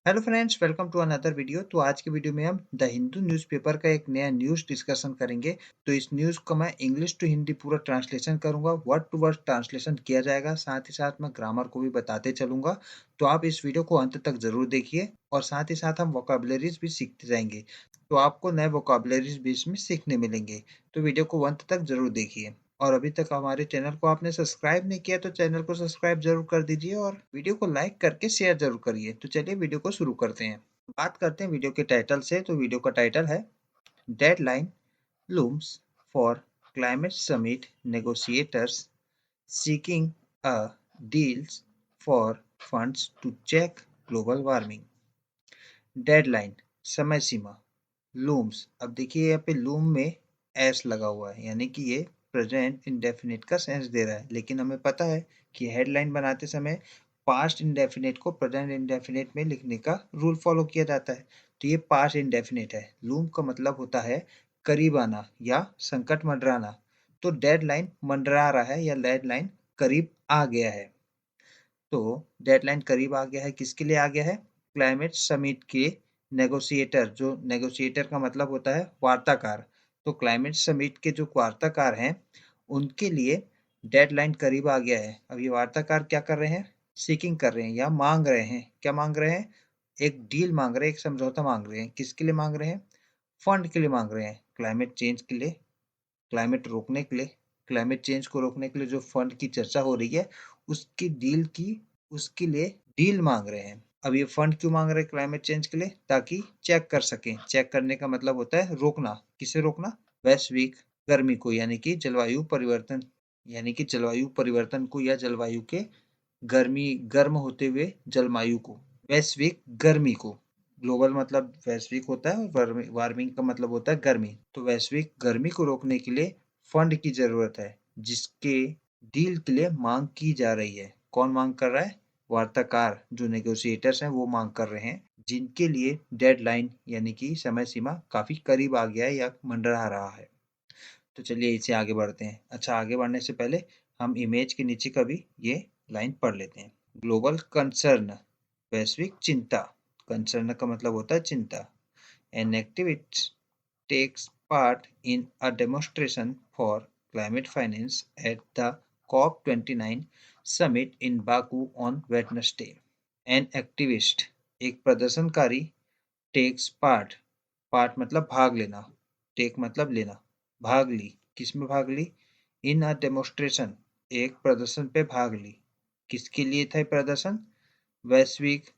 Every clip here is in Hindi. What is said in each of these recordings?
Hello friends, welcome to another video. तो आज के वीडियो में हम द हिंदू न्यूज़पेपर का एक नया न्यूज़ डिस्कशन करेंगे। तो इस न्यूज़ को मैं इंग्लिश टू हिंदी पूरा ट्रांसलेशन करूंगा, वर्ड टू वर्ड ट्रांसलेशन किया जाएगा। साथ ही साथ मैं ग्रामर को भी बताते चलूंगा। तो आप इस वीडियो को अंत तक जरूर देखिए और साथ ही साथ हम वोकैबुलरीज भी सीखते जाएंगे। तो आपको नए वोकैबुलरीज भी इसमें सीखने मिलेंगे। तो वीडियो को अंत तक जरूर देखिए। और अभी तक हमारे चैनल को आपने सब्सक्राइब नहीं किया तो चैनल को सब्सक्राइब जरूर कर दीजिए और वीडियो को लाइक करके शेयर जरूर करिए। तो चलिए वीडियो को शुरू करते हैं। बात करते हैं वीडियो के टाइटल से। तो वीडियो का टाइटल है deadline looms for climate summit negotiators seeking a deals for funds to check global warming. Deadline समय सीमा। लूम्स, अब देखिए यहाँ पे लूम में एस लगा हुआ है, यानी कि ये प्रेजेंट इंडेफिनिट का सेंस दे रहा है। लेकिन हमें पता है कि हेडलाइन बनाते समय पास्ट इंडेफिनिट को प्रेजेंट इंडेफिनिट में लिखने का रूल फॉलो किया जाता है। तो ये पास्ट इंडेफिनिट है। लूम का मतलब होता है करीब आना या संकट मंडराना। तो डेडलाइन मंडरा रहा है या डेडलाइन करीब आ गया है। तो डेडलाइन करीब आ गया है, किसके लिए आ गया है? क्लाइमेट समिट के नेगोशिएटर, जो नेगोशिएटर का मतलब होता है वार्ताकार। तो क्लाइमेट समिट के जो वार्ताकार हैं उनके लिए डेडलाइन करीब आ गया है। अब ये वार्ताकार क्या कर रहे हैं? सीकिंग कर रहे हैं या मांग रहे हैं। क्या मांग रहे हैं? एक डील मांग रहे हैं, एक समझौता मांग रहे हैं। किसके लिए मांग रहे हैं? फंड के लिए मांग रहे हैं, क्लाइमेट चेंज के लिए, क्लाइमेट रोकने के लिए। क्लाइमेट चेंज को रोकने के लिए जो फंड की चर्चा हो रही है उसकी डील की, उसके लिए डील मांग रहे हैं। अब ये फंड क्यों मांग रहे हैं क्लाइमेट चेंज के लिए? ताकि चेक कर सकें। चेक करने का मतलब होता है रोकना। किसे रोकना? वैश्विक गर्मी को, यानी कि जलवायु परिवर्तन, यानी कि जलवायु परिवर्तन को या जलवायु के गर्मी गर्म होते हुए जलवायु को, वैश्विक गर्मी को। ग्लोबल मतलब वैश्विक होता है और वार्मिंग का मतलब होता है गर्मी। तो वैश्विक गर्मी को रोकने के लिए फंड की जरूरत है, जिसके डील के लिए मांग की जा रही है। कौन मांग कर रहा है? वार्ताकार, जो नेगोशिएटर्स हैं वो मांग कर रहे हैं, जिनके लिए डेडलाइन यानी कि समय सीमा काफी करीब आ गया है या मंडरा रहा है। तो चलिए इसे आगे बढ़ते हैं। अच्छा, आगे बढ़ने से पहले हम इमेज के नीचे का भी ये लाइन पढ़ लेते हैं। ग्लोबल कंसर्न, वैश्विक चिंता। कंसर्न का मतलब होता है चिंता। An activist takes part in a demonstration for climate finance at the COP29 summit in Baku on Wednesday. An activist, एक प्रदर्शनकारी, टेक्स पार्ट, पार्ट मतलब भाग लेना, टेक मतलब लेना, भाग ली। किसमें भाग ली? इन अ डेमोन्स्ट्रेशन, एक प्रदर्शन पे भाग ली। किसके लिए था ये प्रदर्शन? वैश्विक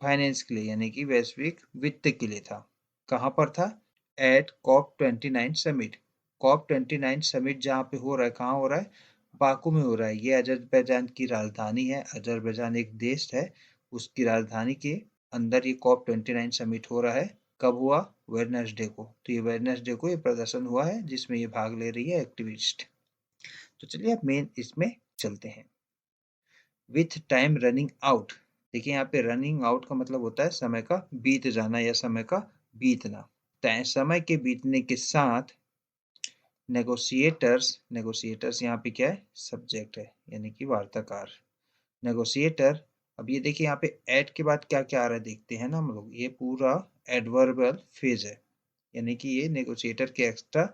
फाइनेंस के लिए, यानी कि वैश्विक वित्त के लिए था। कहाँ पर था? Eight COP29 summit. COP29 summit जहाँ पे हो रहा है, कहाँ हो रहा है? बाकू में हो रहा है। ये अजरबैजान की राजधानी है। अजरबैजान एक देश है, उसकी राजधानी के अंदर ये COP29 समिट हो रहा है। कब हुआ? वेडनेसडे को। तो ये वेडनेसडे को ये प्रदर्शन हुआ है जिसमें ये भाग ले रही है एक्टिविस्ट। तो चलिए अब मेन इसमें चलते हैं। विथ टाइम रनिंग आउट, देखिए यहाँ पे रनिंग आउट का मतलब होता है समय का बीत जाना या समय का बीतना। समय के बीतने के साथ नेगोशिएटर्स, नेगोशिएटर्स यहाँ पे क्या है? सब्जेक्ट है, यानी कि वार्ताकार, नेगोशिएटर। अब ये देखिए यहाँ पे एट के बाद क्या क्या आ रहा है, देखते हैं ना हम लोग। ये पूरा एडवर्बल फेज है, यानी कि ये नेगोशिएटर के एक्स्ट्रा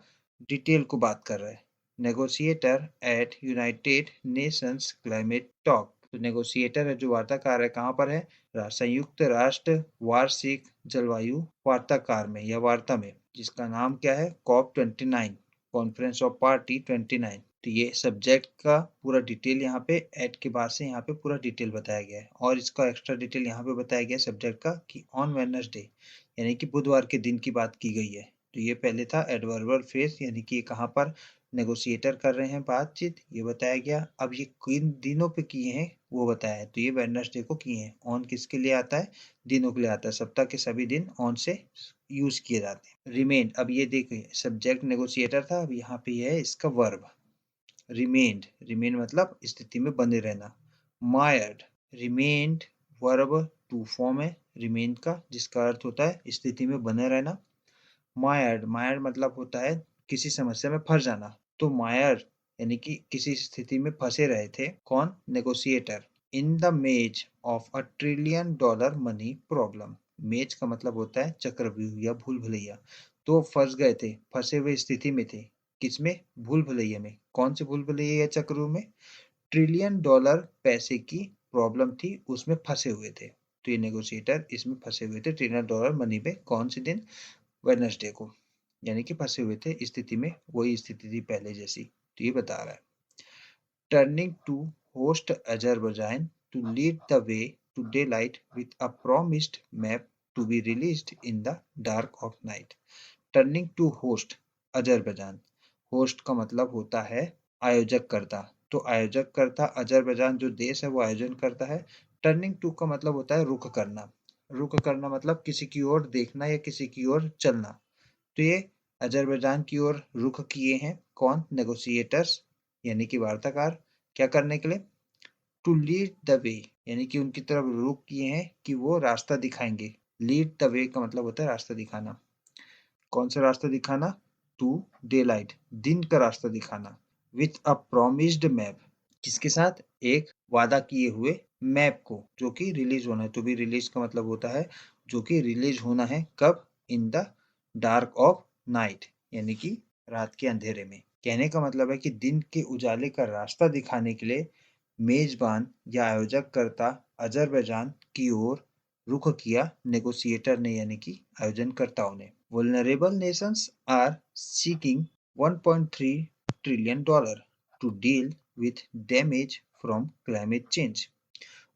डिटेल को बात कर रहा है। Negotiator at United Nations climate talk. तो नेगोशिएटर है जो वार्ताकार है, कहाँ पर है? संयुक्त राष्ट्र वार्षिक जलवायु वार्ताकार में या वार्ता में, जिसका नाम क्या है? COP29, conference of party 29। तो ये सब्जेक्ट का पूरा डिटेल यहाँ पे एट के बाद से यहाँ पे पूरा डिटेल बताया गया है। और इसका एक्स्ट्रा डिटेल यहाँ पे बताया गया है सब्जेक्ट का कि ऑन वेडनेसडे, यानी कि बुधवार के दिन की बात की गई है। तो ये पहले था एडवर्बल फ्रेज, यानी कि कहाँ पर नेगोशिएटर कर रहे हैं बातचीत, ये बताया गया। अब ये किन दिनों पे किए हैं वो बताया है। तो ये वेडनेसडे को किए हैं। ऑन किसके लिए आता है? दिनों के लिए आता है। सप्ताह के सभी दिन ऑन से यूज किए जाते हैं। रिमेन, अब ये देखिए सब्जेक्ट नेगोशिएटर था, अब यहाँ पे है इसका वर्ब रिमेन्ड। रिमेन मतलब स्थिति में बने रहना। Mired, remained verb two form है रिमेन का, जिसका अर्थ होता है स्थिति में बने रहना। मायर्ड, मायर्ड मतलब होता है किसी समस्या में फंस जाना। तो मायर यानी कि किसी स्थिति में फंसे रहे थे। कौन? नेगोशिएटर। इन द मेज ऑफ $1 ट्रिलियन मनी प्रॉब्लम। मेज का मतलब होता है चक्रव्यूह या भूल भुलैया। तो फंस गए थे, फंसे हुए स्थिति में थे। किसमें? भूल भुलैया में। कौन से भूल भुलैया या चक्रव्यूह में? $1 ट्रिलियन पैसे की प्रॉब्लम थी, उसमें फंसे हुए थे। तो ये नेगोशिएटर इसमें फंसे हुए थे $1 ट्रिलियन मनी पे। कौन से दिन? वेडनेसडे को। यानी कि फंसे हुए थे स्थिति में, वही स्थिति थी पहले जैसी। तो ये बता रहा है। Turning to host Azerbaijan to lead the way to daylight with a promised map to be released in the dark of night. Turning to host Azerbaijan. Host का मतलब होता है आयोजक करता। तो आयोजक करता अजरबैजान जो देश है वो आयोजन करता है। टर्निंग टू का मतलब होता है रुख करना। रुख करना मतलब किसी की ओर देखना या किसी की ओर चलना। तो ये अजरबैजान की ओर रुख किए हैं कौन? नेगोशिएटर्स यानी कि वार्ताकार। क्या करने के लिए? टू लीड द वे, यानी कि उनकी तरफ रुख किए हैं कि वो रास्ता दिखाएंगे। लीड द वे का मतलब होता है रास्ता दिखाना। कौन सा रास्ता दिखाना? टू डे लाइट, दिन का रास्ता दिखाना। विथ अ प्रोमिस्ड मैप, किसके साथ? एक वादा किए हुए मैप को, जो कि रिलीज होना है। तो भी रिलीज का मतलब होता है जो कि रिलीज होना है। कब? In the dark of night, यानी कि रात के अंधेरे में। कहने का मतलब है कि दिन के उजाले का रास्ता दिखाने के लिए मेजबान या आयोजक करता अजरबैजान की ओर रुख किया नेगोशिएटर ने, यानी कि आयोजनकर्ताओं ने। Vulnerable nations are seeking $1.3 trillion to deal with damage from climate change.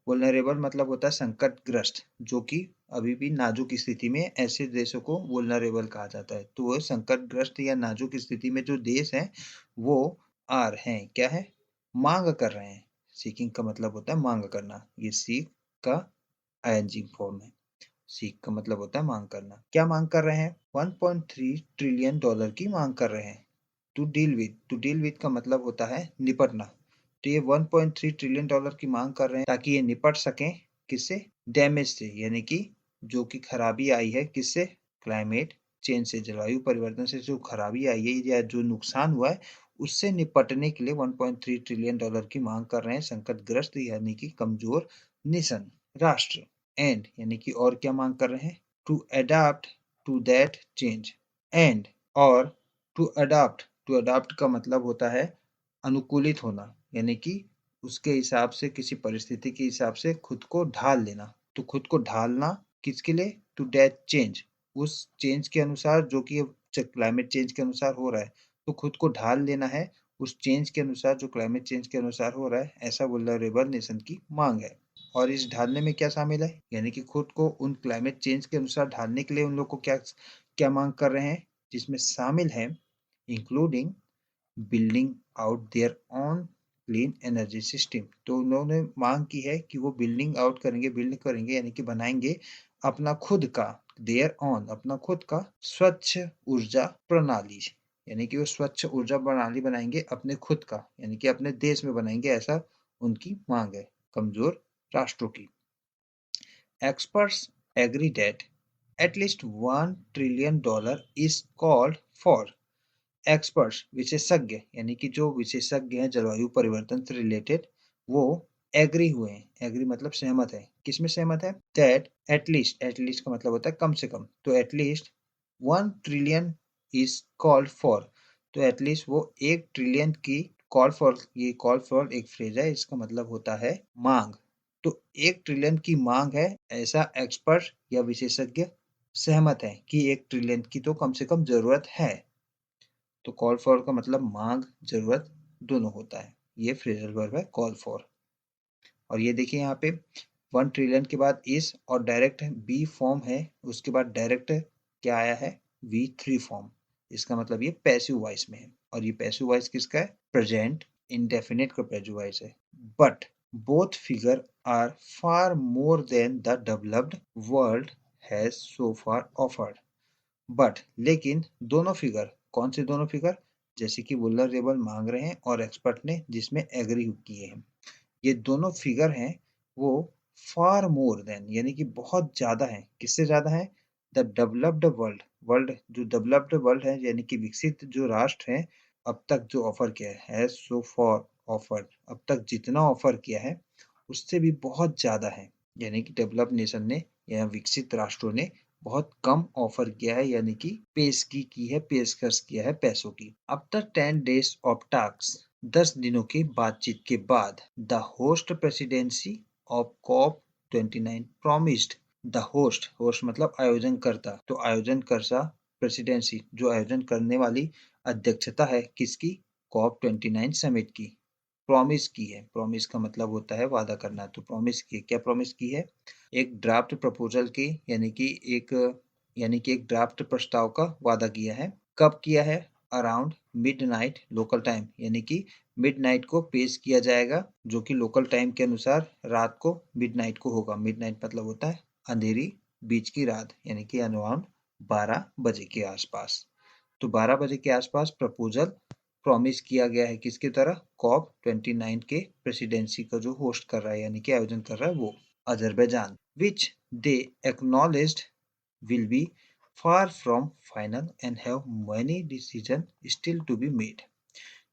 Vulnerable मतलब होता है संकटग्रस्त, जो कि अभी भी नाजुक स्थिति में। ऐसे देशों को vulnerable कहा जाता है। तो वो संकटग्रस्त या नाजुक स्थिति में जो देश हैं वो आर हैं, क्या है? मांग कर रहे हैं। सीकिंग का मतलब होता है मांग करना। ये सीक का आईएनजी फॉर्म है। सीक का मतलब होता है मांग करना। क्या मांग कर रहे हैं? $1.3 ट्रिलियन की मांग कर रहे हैं। To deal with, to deal with का मतलब होता है निपटना। तो ये $1.3 ट्रिलियन की मांग कर रहे हैं ताकि ये निपट सकें किससे? डैमेज से, यानी कि जो कि खराबी आई है किससे? क्लाइमेट चेंज से, जलवायु परिवर्तन से जो खराबी आई है या जो नुकसान हुआ है उससे निपटने के लिए $1.3 ट्रिलियन की मांग कर रहे हैं संकटग्रस्त यानी कि कमजोर नेशन, राष्ट्र। एंड यानी कि और क्या मांग कर रहे हैं? To adapt to that change. And और टू अडाप्ट का मतलब होता है अनुकूलित होना, यानी कि उसके हिसाब से, किसी परिस्थिति के हिसाब से खुद को ढाल लेना। तो खुद को ढालना किसके लिए? टू दैट चेंज, उस चेंज के अनुसार जो कि क्लाइमेट चेंज के अनुसार हो रहा है। तो खुद को ढाल लेना है उस चेंज के अनुसार जो क्लाइमेट चेंज के अनुसार हो रहा है, ऐसा वल्नरेबल नेशन की मांग है। और इस ढालने में क्या शामिल है? यानी कि खुद को उन क्लाइमेट चेंज के अनुसार ढालने के लिए उन लोग को क्या क्या मांग कर रहे हैं? जिसमें शामिल है including building out their on clean energy system. तो उन्होंने मांग की है कि वो बिल्डिंग आउट करेंगे, बिल्ड करेंगे यानी कि बनाएंगे अपना खुद का, देयर ऑन अपना खुद का स्वच्छ ऊर्जा प्रणाली, यानी कि वो स्वच्छ ऊर्जा प्रणाली बनाएंगे अपने खुद का, यानी कि अपने देश में बनाएंगे, ऐसा उनकी मांग है कमजोर राष्ट्रों की। Experts agree that at least $1 trillion is called for। Experts विशेषज्ञ, यानी कि जो विशेषज्ञ हैं जलवायु परिवर्तन से रिलेटेड, वो एग्री हुए हैं। एग्री मतलब सहमत है। किसमें सहमत है? दैट एटलीस्ट, एटलीस्ट का मतलब होता है कम से कम। तो at least 1 trillion is called for. तो एटलीस्ट वो 1 ट्रिलियन की कॉल फॉर, ये कॉल फॉर एक फ्रेज है, इसका मतलब होता है मांग। तो 1 ट्रिलियन की मांग है, ऐसा एक्सपर्ट या विशेषज्ञ सहमत है कि 1 ट्रिलियन की तो कम से कम जरूरत है। तो कॉल फॉर का मतलब मांग, जरूरत दोनों होता है। ये फ्रेजल वर्ब है कॉल फॉर। और ये देखिए यहाँ पे 1 ट्रिलियन के बाद इस और डायरेक्ट बी फॉर्म है, उसके बाद डायरेक्ट क्या आया है? V3 form. इसका मतलब ये पैसिव वॉइस में है। और ये पैसिव वॉइस किसका है? प्रेजेंट इंडेफिनिट का पैसिव वॉइस है। But both figure are far more than the developed world has so far offered. But लेकिन दोनों फिगर, कौन से दोनों फिगर? जैसे कि वुलनरेबल मांग रहे हैं और एक्सपर्ट ने जिसमें एग्री किए हैं, ये दोनों फिगर हैं वो फार मोर देन, यानी कि बहुत ज्यादा है। किससे ज्यादा है? द डेवलप्ड वर्ल्ड, वर्ल्ड जो डेवलप्ड वर्ल्ड है यानी कि विकसित जो राष्ट्र है, अब तक जो ऑफर किया है सो फॉर ऑफर्ड, अब तक जितना ऑफर किया है उससे भी बहुत ज्यादा है। यानी कि डेवलप नेशन ने या विकसित राष्ट्रों ने बहुत कम ऑफर किया है, यानी कि की है, पेशकश किया है पैसों की। आफ्टर 10 days ऑफ टॉक्स, 10 दिनों की बातचीत के बाद, the host presidency of COP 29 promised, the host, host मतलब आयोजन करता, तो आयोजन करता प्रेसिडेंसी जो आयोजन करने वाली अध्यक्षता है किसकी, कॉप 29 समिट की, प्रॉमिस की है। प्रॉमिस का मतलब होता है वादा करना, तो प्रॉमिस की, क्या प्रॉमिस की है, एक ड्राफ्ट प्रपोजल की, यानी कि एक ड्राफ्ट प्रस्ताव का वादा किया है। कब किया है, अराउंड मिडनाइट लोकल टाइम, यानी कि मिडनाइट को पेश किया जाएगा, जो कि लोकल टाइम के अनुसार रात को मिडनाइट को होगा। मिडनाइट मतलब होता है अंधेरी, बीच की रात, यानी कि अराउंड 12 बजे के आसपास। तो 12 बजे के आसपास प्रपोजल प्रॉमिस किया गया है किसकी तरह, कॉप 29 के प्रेसिडेंसी का जो होस्ट कर रहा है यानी कि आयोजन कर रहा है वो, Azerbaijan, which they acknowledged will be far from final and have many decisions still to be made.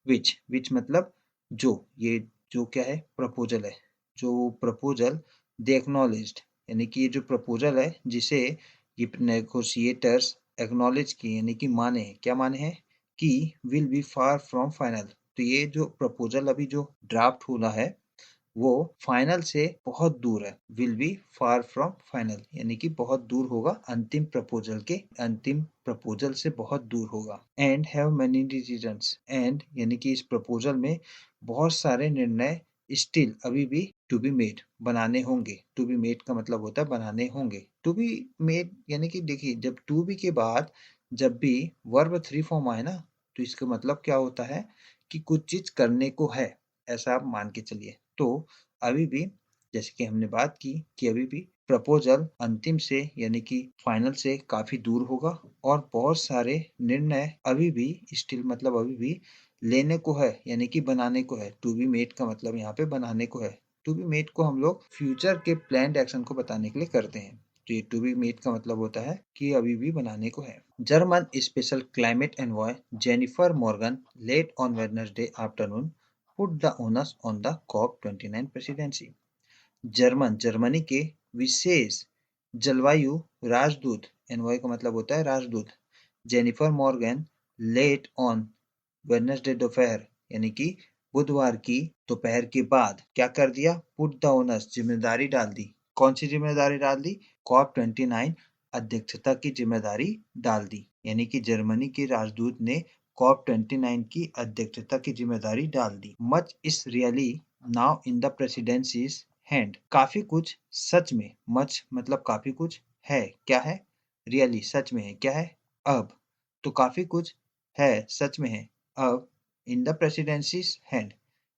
Which मतलब जो, ये जो क्या है, प्रपोजल है, जो प्रपोजल दे एक्नॉलेज्ड, यानी कि ये जो प्रपोजल है जिसे ये नेगोशिएटर्स एक्नॉलेज किए यानी कि माने हैं, क्या माने हैं कि will be far from final, तो ये जो प्रपोजल अभी जो ड्राफ्ट हुआ है वो फाइनल से बहुत दूर है, will be far from final यानी कि बहुत दूर होगा अंतिम प्रपोजल के, अंतिम प्रपोजल से बहुत दूर होगा। And have many decisions, and यानी कि इस प्रपोजल में बहुत सारे निर्णय स्टिल अभी भी टू बी मेड बनाने होंगे। टू बी मेड का मतलब होता है बनाने होंगे। टू बी मेड यानी कि देखिए जब टू बी के बाद जब भी वर्ब थ्री फॉर्म आए ना, तो इसका मतलब क्या होता है कि कुछ चीज करने को है, ऐसा आप मान के चलिए। तो अभी भी जैसे कि हमने बात की कि अभी भी प्रपोजल अंतिम से यानी कि फाइनल से काफी दूर होगा और बहुत सारे निर्णय अभी भी स्टिल मतलब अभी भी लेने को है यानी कि बनाने को है। टू बी मेड का मतलब यहाँ पे बनाने को है। टू बी मेड को हम लोग फ्यूचर के प्लान्ड एक्शन को बताने के लिए करते हैं। तो ये टू बी मेड का मतलब होता है कि अभी भी बनाने को है। German special climate envoy Jennifer Morgan late on Wednesday afternoon put the onus on the COP29 presidency. Germany के विशेष जलवायु राजदूत, एनवॉय का मतलब होता है राजदूत, Jennifer Morgan late on Wednesday दोपहर यानी कि बुधवार की दोपहर के बाद क्या कर दिया, पुट द ओनस जिम्मेदारी डाल दी। कौन सी जिम्मेदारी डाल दी, कॉप 29 अध्यक्षता की जिम्मेदारी डाल दी, यानी कि जर्मनी के राजदूत ने कॉप 29 की अध्यक्षता की जिम्मेदारी डाल दी। Much is really now in the presidencies hand, काफी कुछ सच में, मच मतलब काफी कुछ है, क्या है, रियली सच में है, क्या है, अब, तो काफी कुछ है सच में है अब इन द प्रेसिडेंसीज हैंड,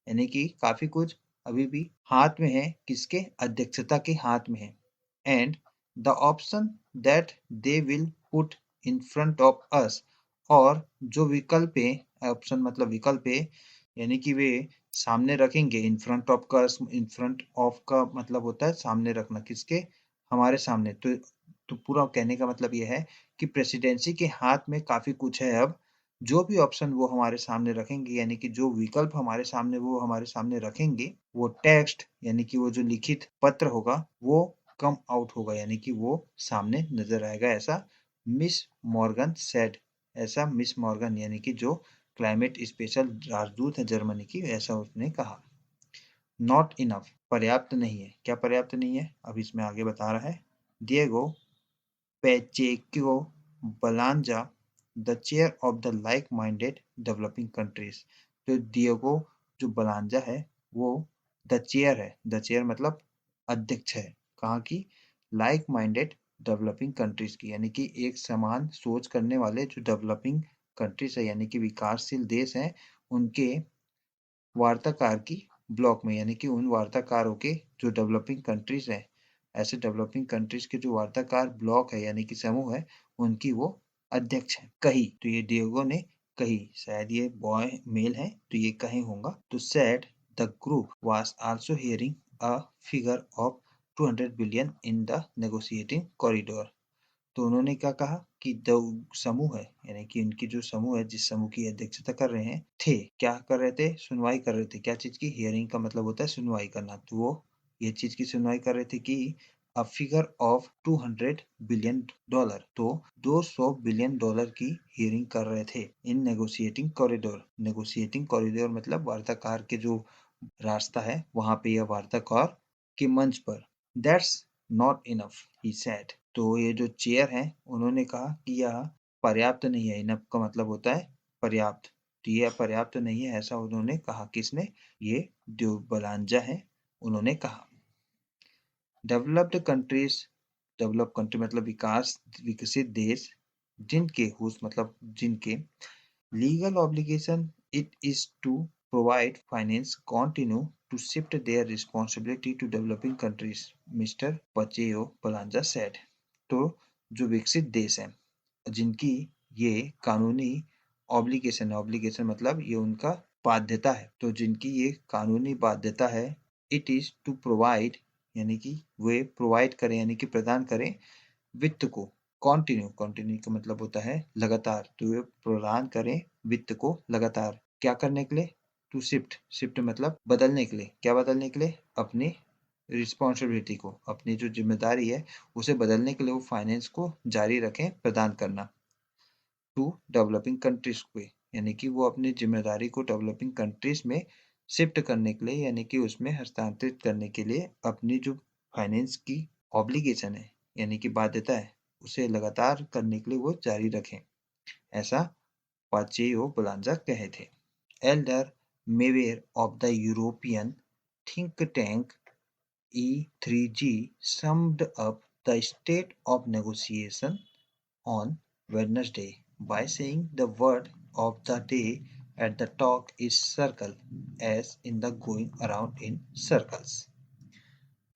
यानी कि काफी कुछ अभी भी हाथ में है, किसके, अध्यक्षता के हाथ में है। And the option that they will put in front of us, और जो विकल्प है, ऑप्शन मतलब विकल्प है, यानी कि वे सामने रखेंगे, इन फ्रंट ऑफ का, इन फ्रंट ऑफ का मतलब होता है सामने रखना, किसके, हमारे सामने। तो पूरा कहने का मतलब यह है कि प्रेसिडेंसी के हाथ में काफी कुछ है अब, जो भी ऑप्शन वो हमारे सामने रखेंगे यानी कि जो विकल्प हमारे सामने वो हमारे सामने रखेंगे, वो टेक्स्ट यानी कि वो जो लिखित पत्र होगा वो कम आउट होगा, यानी कि वो सामने नजर आएगा, ऐसा मिस मॉर्गन सेड, ऐसा मिस मॉर्गन यानी कि जो क्लाइमेट स्पेशल राजदूत है जर्मनी की, ऐसा उसने कहा। नॉट इनफ, पर्याप्त नहीं है, क्या पर्याप्त नहीं है, अब इसमें आगे बता रहा है। Diego Pacheco Balanza, the chair of the like minded developing countries, तो दिएगो जो बलांजा है वो द चेयर है, द चेयर मतलब अध्यक्ष है, कहाँ की, लाइक माइंडेड डेवलपिंग कंट्रीज की, यानी कि एक समान सोच करने वाले जो डेवलपिंग कंट्रीज है यानी कि विकासशील देश हैं, उनके वार्ताकार की ब्लॉक में, यानी कि उन वार्ताकारों के जो डेवलपिंग कंट्रीज हैं, ऐसे डेवलपिंग कंट्रीज के जो वार्ताकार ब्लॉक है यानी कि समूह है, उनकी वो अध्यक्ष है। कही, तो ये डिएगो ने कही, शायद ये बॉय मेल है तो ये कहे होगा। तो said the group was also hearing a figure of 200 billion in the negotiating corridor, तो उन्होंने क्या कहा कि जो समूह है यानी कि उनकी जो समूह है, जिस समूह की अध्यक्षता कर रहे हैं, थे क्या कर रहे थे, सुनवाई कर रहे थे, क्या चीज की, हियरिंग का मतलब होता है सुनवाई करना, तो वो ये चीज की सुनवाई कर रहे थे कि अ फिगर ऑफ $200 बिलियन, तो $200 बिलियन की हियरिंग कर रहे थे इन नेगोशिएटिंग कॉरिडोर। नेगोशिएटिंग कॉरिडोर मतलब वार्ताकार के जो रास्ता है वहां पे, या वार्ताकार के मंच पर। That's not enough he said. तो ये जो चेयर है उन्होंने कहा कि यह पर्याप्त नहीं है। इनफ का मतलब होता है पर्याप्त, तो ये पर्याप्त नहीं है, ऐसा उन्होंने कहा। किसने? ये जो बलांजा है उन्होंने कहा। डेवलप्ड कंट्रीज, डेवलप कंट्री मतलब विकास, विकसित देश, जिनके हुस मतलब जिनके legal obligation it is to provide finance continue to shift their responsibility to developing countries, mister Pacheco Balanza said. तो जो विकसित देश हैं जिनकी ये कानूनी ऑब्लिगेशन है, ऑब्लिगेशन मतलब ये उनका बाध्यता है, तो जिनकी ये कानूनी बाध्यता है, इट इज टू प्रोवाइड यानी कि वे प्रोवाइड करें यानी कि प्रदान करें वित्त को, कंटिन्यू, कंटिन्यू का मतलब होता है लगातार, तो वे प्रदान करें वित्त को लगातार। क्या करने के लिए? टू शिफ्ट, शिफ्ट मतलब बदलने के लिए। क्या बदलने के लिए? अपनी रिस्पॉन्सिबिलिटी को, अपनी जो जिम्मेदारी है उसे बदलने के लिए वो फाइनेंस को जारी रखें प्रदान करना टू डेवलपिंग कंट्रीज पे, यानी कि वो अपनी जिम्मेदारी को डेवलपिंग कंट्रीज में शिफ्ट करने के लिए यानी कि उसमें हस्तांतरित करने के लिए अपनी जो फाइनेंस की ऑब्लिगेशन है यानी कि बाध्यता है उसे लगातार करने के लिए वो जारी रखें, ऐसा पाचेयो बोलांजा कहे थे। Alden Meyer of the European think tank E3G summed up the state of negotiation on Wednesday by saying the word of the day at the talk is circle, as in the going around in circles.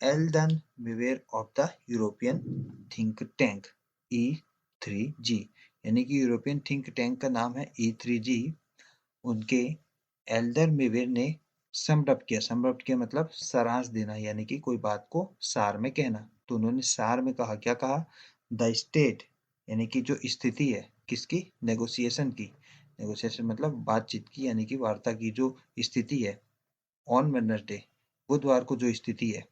Eldon Beware of the European think tank E3G, यानी कि यूरोपियन थिंक टैंक का नाम है E3G। उनके एल्डर मेवेर ने समअप किया, समअप किया मतलब सारांश देना यानी कि कोई बात को सार में कहना। तो उन्होंने सार में कहा, क्या कहा? द स्टेट यानी कि जो स्थिति है किसकी? नेगोशिएशन की। नेगोशिएशन मतलब बातचीत की यानी कि वार्ता की जो स्थिति है। ऑन वेडनेसडे बुधवार को जो स्थिति है।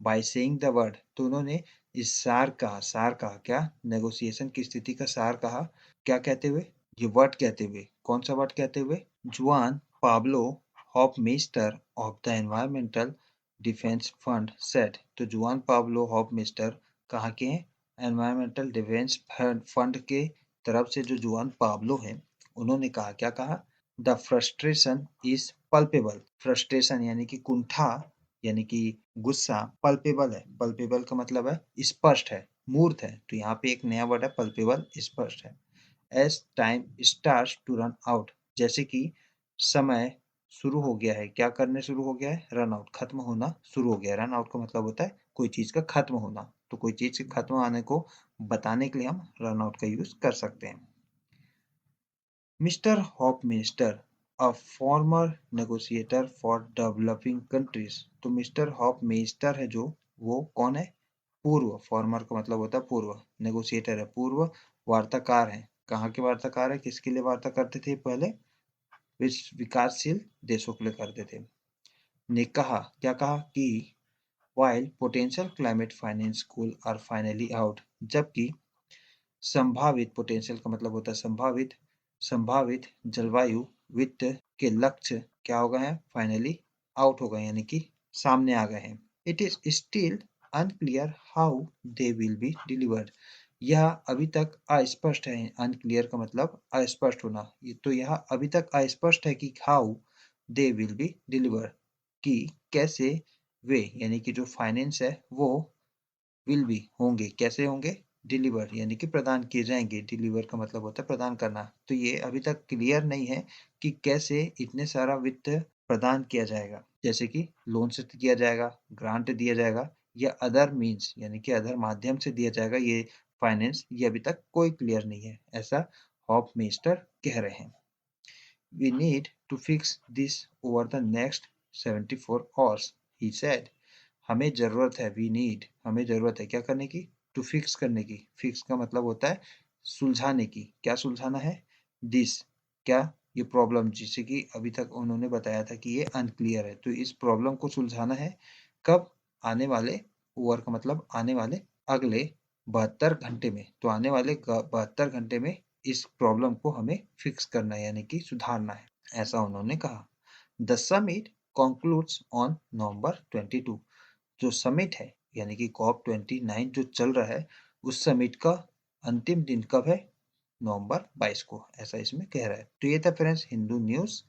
बाय सेइंग द वर्ड, तो उन्होंने इस सार कहा, सार कहा क्या? नेगोशिएशन की स्थिति का सार कहा। क्या कहते हुए? ये वर्ड कहते हुए। कौन सा वर्ड कहते हुए? Juan Pablo Hoffmaister of the Environmental Defense Fund said. तो जुआन पाब्लो हॉफमेस्टर कहाँ के हैं? एनवायरमेंटल डिफेंस फंड के तरफ से जो जुआन पाब्लो है उन्होंने कहा, क्या कहा? The frustration is palpebral. Frustration यानी कि कुंठा यानी कि गुस्सा, पल्पेबल है। पल्पेबल का मतलब है स्पष्ट है, मूर्त है। तो यहाँ पे एक नया वर्ड है पल्पेबल, स्पष्ट है। As time starts to run out, जैसे कि समय शुरू हो गया है। क्या करने शुरू हो गया है? रन आउट, खत्म होना शुरू हो गया है। रन आउट का मतलब होता है कोई चीज का खत्म होना। तो कोई चीज के खत्म आने को बताने के लिए हम रन आउट का यूज कर सकते हैं। Mister Hoffmaister a former negotiator for developing countries. तो मिस्टर हॉफमेस्टर है जो, वो कौन है? पूर्व, फॉर्मर का मतलब होता है पूर्व, नेगोशिएटर है पूर्व वार्ताकार है। कहाँ के वार्ताकार है? किसके लिए वार्ता करते थे पहले? विकासशील देशों के लिए करते थे। ने कहा, क्या कहा? कि while potential climate finance goals are finally out, जबकि संभावित, पोटेंशियल का मतलब होता है संभावित, संभावित जलवायु वित्त के लक्ष्य क्या हो गए हैं? फाइनली आउट हो गए यानी कि सामने आ गए हैं। It is still unclear how they will be delivered. यह अभी तक अस्पष्ट है। अनक्लियर का मतलब अस्पष्ट होना। तो यह अभी तक अस्पष्ट है कि how they will be delivered, कि कैसे वे यानी कि जो फाइनेंस है वो विल बी होंगे, कैसे होंगे? डिलीवर यानी कि प्रदान किए जाएंगे। डिलीवर का मतलब होता है प्रदान करना। तो ये अभी तक क्लियर नहीं है कि कैसे इतने सारा वित्त प्रदान किया जाएगा, जैसे कि लोन से दिया जाएगा, ग्रांट दिया जाएगा, या अदर मीन्स यानी कि अदर माध्यम से दिया जाएगा ये फाइनेंस। ये अभी तक कोई क्लियर नहीं है, ऐसा हॉफमेस्टर कह रहे हैं। We need to fix this over the next 74 hours, he said. हमें जरूरत है, we need, हमें जरूरत है क्या करने की? To fix करने की। fix का मतलब होता है सुलझाने की। क्या सुलझाना है? this, क्या? ये प्रॉब्लम, जिसे कि अभी तक उन्होंने बताया था कि ये अनक्लियर है, तो इस प्रॉब्लम को सुलझाना है। कब? आने वाले, ओवर का मतलब आने वाले अगले 72 घंटे में, तो आने वाले 72 घंटे में इस प्रॉब्लम को हमें फिक्स करना है यानी कि सुधारना है, ऐसा उन्होंने कहा। The summit concludes on November 22। जो समिट है यानी कि COP 29 जो चल रहा है, उस समिट का अंतिम दिन कब है? नवंबर 22 को, ऐसा इसमें कह रहा है। तो ये था फ्रेंड्स हिंदू न्यूज़।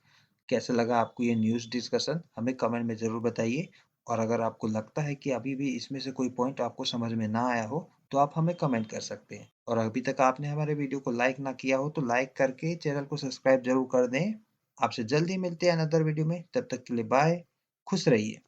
कैसा लगा आपको ये न्यूज़ डिस्कशन, हमें कमेंट में ज़रूर बताइए। और अगर आपको लगता है कि अभी भी इसमें से कोई पॉइंट आपको समझ में ना आया हो, तो आप हमें कमेंट कर सकते हैं। और अभी तक आपने हमारे वीडियो को लाइक ना किया हो, तो लाइक करके चैनल को सब्सक्राइब जरूर कर दें। आपसे जल्दी मिलते हैं अनदर वीडियो में, तब तक के लिए बाय, खुश रहिए।